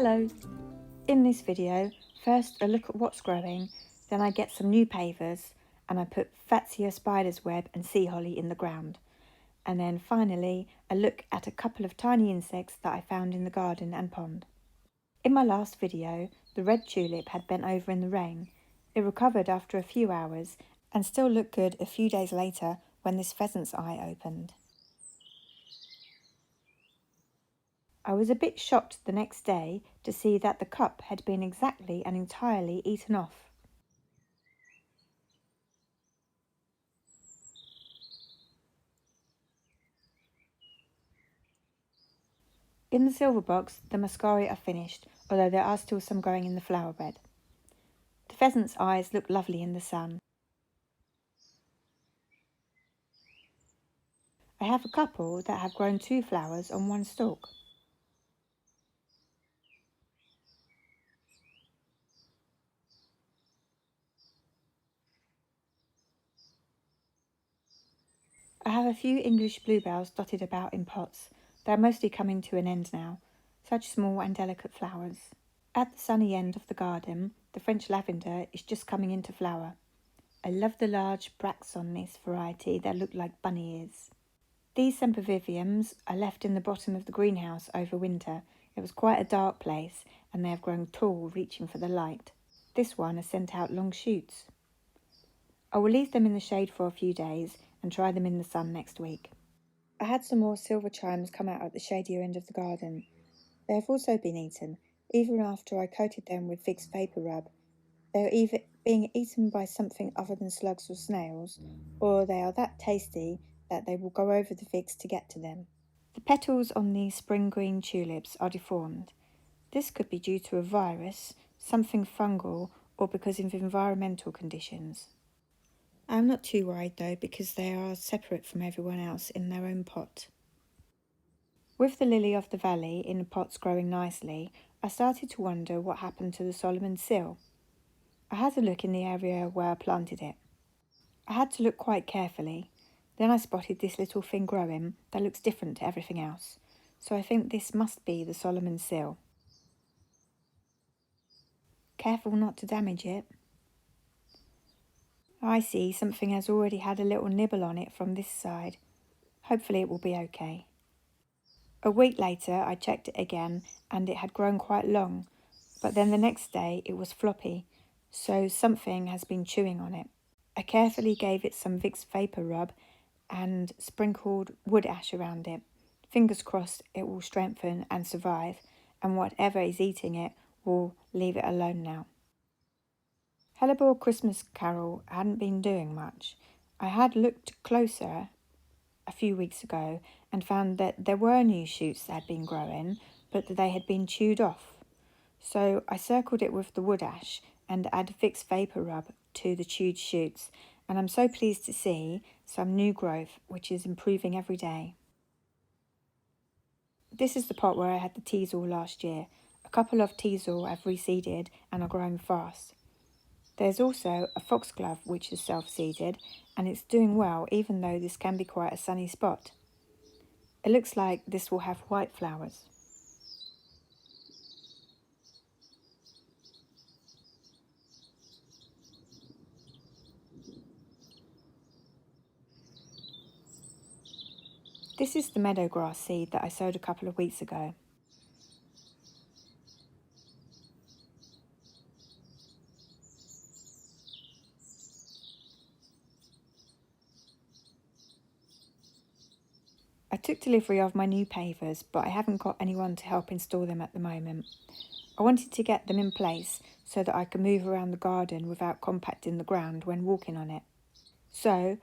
Hello! In this video, first a look at what's growing, then I get some new pavers and I put Fatsia spider's web and sea holly in the ground. And then finally a look at a couple of tiny insects that I found in the garden and pond. In my last video, the red tulip had bent over in the rain. It recovered after a few hours and still looked good a few days later when this pheasant's eye opened. I was a bit shocked the next day to see that the cup had been exactly and entirely eaten off. In the silver box, the muscari are finished, although there are still some growing in the flower bed. The pheasant's eyes look lovely in the sun. I have a couple that have grown 2 flowers on 1 stalk. I have a few English bluebells dotted about in pots. They are mostly coming to an end now, such small and delicate flowers. At the sunny end of the garden, the French lavender is just coming into flower. I love the large bracts on this variety that look like bunny ears. These semperviviums are left in the bottom of the greenhouse over winter. It was quite a dark place and they have grown tall, reaching for the light. This one has sent out long shoots. I will leave them in the shade for a few days and try them in the sun next week. I had some more silver chimes come out at the shadier end of the garden. They have also been eaten, even after I coated them with Vicks Vapor Rub. They are either being eaten by something other than slugs or snails, or they are that tasty that they will go over the Vicks to get to them. The petals on these spring green tulips are deformed. This could be due to a virus, something fungal, or because of environmental conditions. I'm not too worried though, because they are separate from everyone else in their own pot. With the lily of the valley in the pots growing nicely, I started to wonder what happened to the Solomon seal. I had a look in the area where I planted it. I had to look quite carefully. Then I spotted this little thing growing that looks different to everything else. So I think this must be the Solomon seal. Careful not to damage it. I see something has already had a little nibble on it from this side. Hopefully it will be okay. A week later I checked it again and it had grown quite long, but then the next day it was floppy, so something has been chewing on it. I carefully gave it some Vicks Vapor Rub and sprinkled wood ash around it. Fingers crossed it will strengthen and survive, and whatever is eating it will leave it alone now. Hellebore Christmas Carol hadn't been doing much. I had looked closer a few weeks ago and found that there were new shoots that had been growing, but that they had been chewed off. So I circled it with the wood ash and added Vicks Vapor Rub to the chewed shoots, and I'm so pleased to see some new growth which is improving every day. This is the pot where I had the teasel last year. A couple of teasel have reseeded and are growing fast. There's also a foxglove which is self-seeded and it's doing well, even though this can be quite a sunny spot. It looks like this will have white flowers. This is the meadow grass seed that I sowed a couple of weeks ago. I took delivery of my new pavers, but I haven't got anyone to help install them at the moment. I wanted to get them in place so that I could move around the garden without compacting the ground when walking on it. So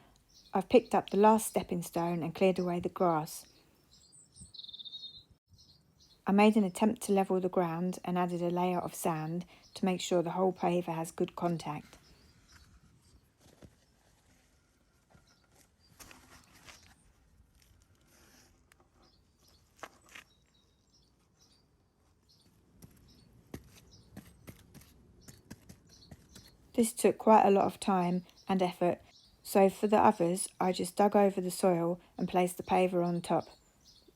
I've picked up the last stepping stone and cleared away the grass. I made an attempt to level the ground and added a layer of sand to make sure the whole paver has good contact. This took quite a lot of time and effort, so for the others I just dug over the soil and placed the paver on top.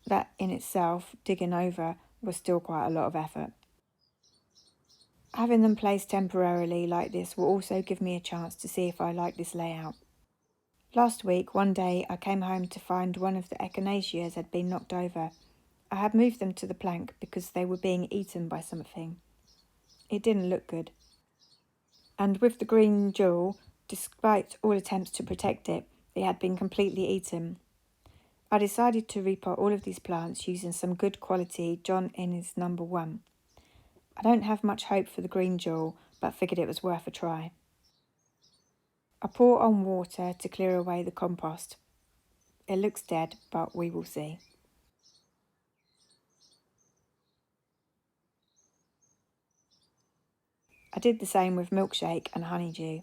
That in itself, digging over, was still quite a lot of effort. Having them placed temporarily like this will also give me a chance to see if I like this layout. Last week, one day, I came home to find one of the echinaceas had been knocked over. I had moved them to the plank because they were being eaten by something. It didn't look good. And with the green jewel, despite all attempts to protect it, it had been completely eaten. I decided to repot all of these plants using some good quality John Innes No. 1. I don't have much hope for the green jewel, but figured it was worth a try. I pour on water to clear away the compost. It looks dead, but we will see. I did the same with milkshake and honeydew.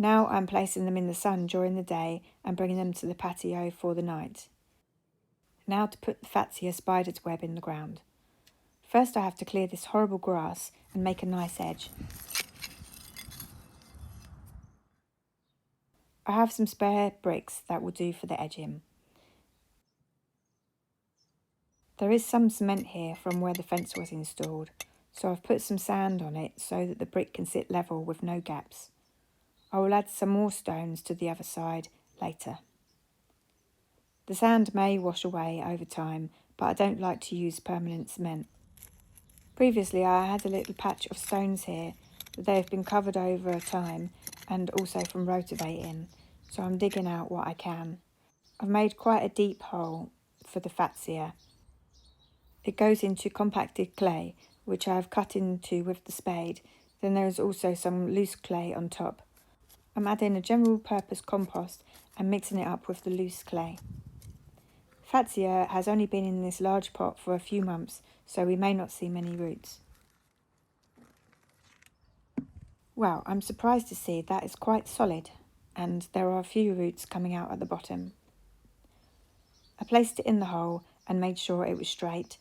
Now I'm placing them in the sun during the day and bringing them to the patio for the night. Now to put the Fatsia spider's web in the ground. First I have to clear this horrible grass and make a nice edge. I have some spare bricks that will do for the edging. There is some cement here from where the fence was installed, so I've put some sand on it so that the brick can sit level with no gaps. I will add some more stones to the other side later. The sand may wash away over time, but I don't like to use permanent cement. Previously I had a little patch of stones here, but they have been covered over time and also from rotavating, so I'm digging out what I can. I've made quite a deep hole for the fatsia. It goes into compacted clay, which I have cut into with the spade. Then there is also some loose clay on top. I'm adding a general purpose compost and mixing it up with the loose clay. Fatsia has only been in this large pot for a few months, so we may not see many roots. Wow, I'm surprised to see that is quite solid, and there are a few roots coming out at the bottom. I placed it in the hole and made sure it was straight.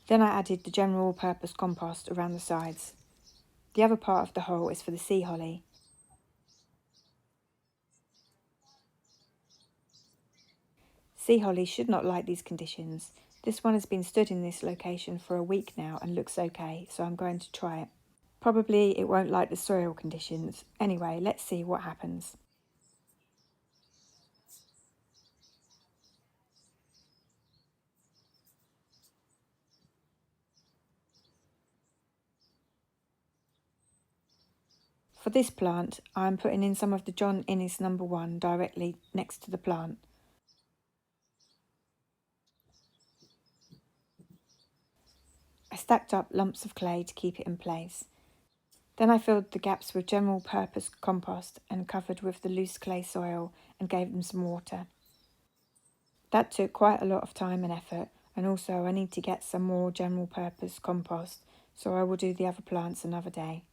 Then I added the general purpose compost around the sides. The other part of the hole is for the sea holly. Sea holly should not like these conditions. This one has been stood in this location for a week now and looks okay, so I'm going to try it. Probably it won't like the soil conditions. Anyway, let's see what happens. For this plant, I am putting in some of the John Innes No. 1 directly next to the plant. I stacked up lumps of clay to keep it in place. Then I filled the gaps with general purpose compost and covered with the loose clay soil and gave them some water. That took quite a lot of time and effort, and also I need to get some more general purpose compost, so I will do the other plants another day.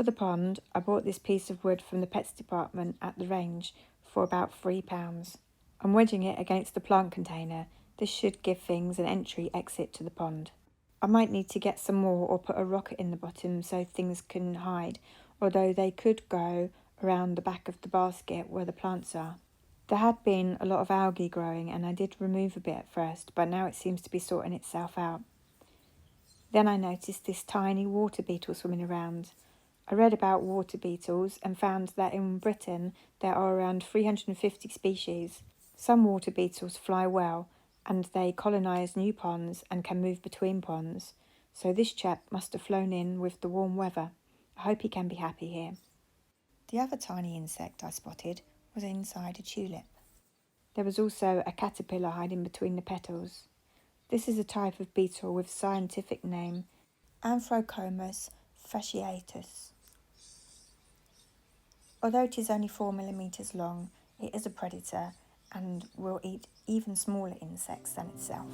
For the pond, I bought this piece of wood from the pets department at the range for about £3. I'm wedging it against the plant container. This should give things an entry-exit to the pond. I might need to get some more or put a rocket in the bottom so things can hide, although they could go around the back of the basket where the plants are. There had been a lot of algae growing and I did remove a bit at first, but now it seems to be sorting itself out. Then I noticed this tiny water beetle swimming around. I read about water beetles and found that in Britain there are around 350 species. Some water beetles fly well and they colonise new ponds and can move between ponds, so this chap must have flown in with the warm weather. I hope he can be happy here. The other tiny insect I spotted was inside a tulip. There was also a caterpillar hiding between the petals. This is a type of beetle with scientific name Anthracomus fasciatus. Although it is only 4 millimeters long, it is a predator and will eat even smaller insects than itself.